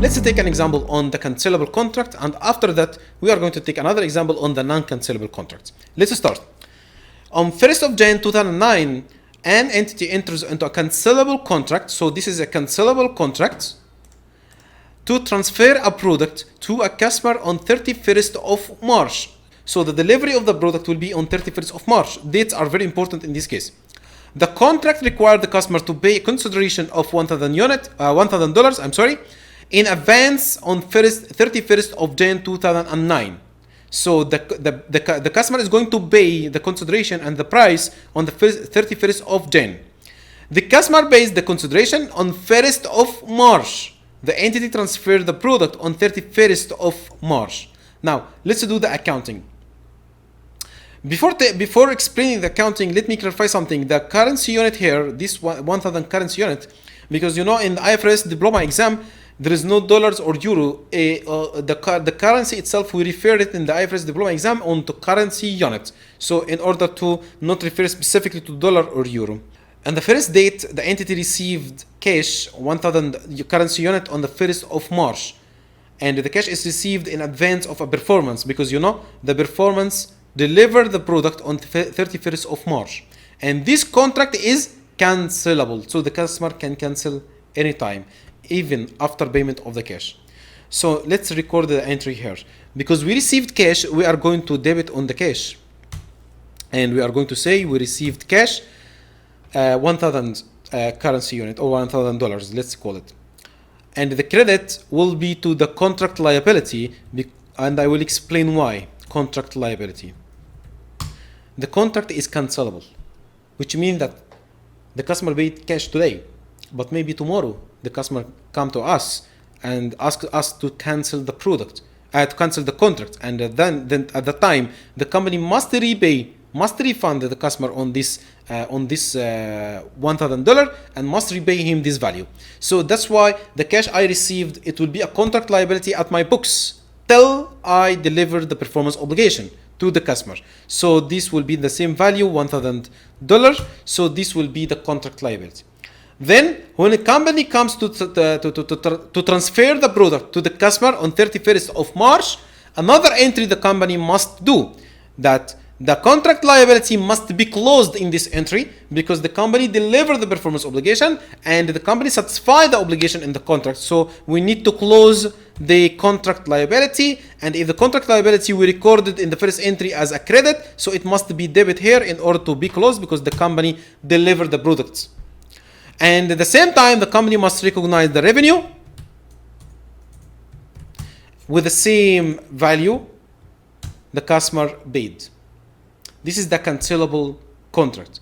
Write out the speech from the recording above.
Let's take an example on the cancelable contract, and after that we are going to take another example on the non-cancelable contract. Let's start. On 1st of January 2009, an entity enters into a cancelable contract. So this is a cancelable contract to transfer a product to a customer on 31st of March. So the delivery of the product will be on 31st of March. Dates are very important in this case. The contract required the customer to pay consideration of $1,000, in advance on 31st of January 2009. So the customer is going to pay the consideration and the price on the 31st of January. The customer pays the consideration on 1st of March. The entity transferred the product on 31st of March. Now, let's do the accounting. Before explaining the accounting, let me clarify something. The currency unit here, this 1,000 currency unit, because you know in the IFRS diploma exam, there is no dollars or euro. The currency itself, we refer it in the IFRS diploma exam onto currency unit. So in order to not refer specifically to dollar or euro. And the first date, the entity received cash 1,000 currency unit on the 1st of March. And the cash is received in advance of a performance, because you know the performance delivered the product on 31st of March. And this contract is cancelable. So the customer can cancel anytime, even after payment of the cash. So let's record the entry here. Because we received cash, we are going to debit on the cash. And we are going to say we received cash 1,000 currency unit, or $1,000, let's call it. And the credit will be to the contract liability, and I will explain why. Contract liability. The contract is cancelable, which means that the customer paid cash today, but maybe tomorrow the customer come to us and ask us to cancel the product, to cancel the contract, and then at the time the company must refund the customer on this $1,000 and must repay him this value. So that's why the cash I received, it will be a contract liability at my books till I deliver the performance obligation to the customer. So this will be the same value, $1,000. So this will be the contract liability. Then when a company comes to transfer the product to the customer on 31st of March, another entry the company must do, that the contract liability must be closed in this entry, because the company delivered the performance obligation and the company satisfied the obligation in the contract. So we need to close the contract liability, and if the contract liability we recorded in the first entry as a credit, so it must be debit here in order to be closed, because the company delivered the products. And at the same time, the company must recognize the revenue with the same value the customer paid. This is the cancelable contract.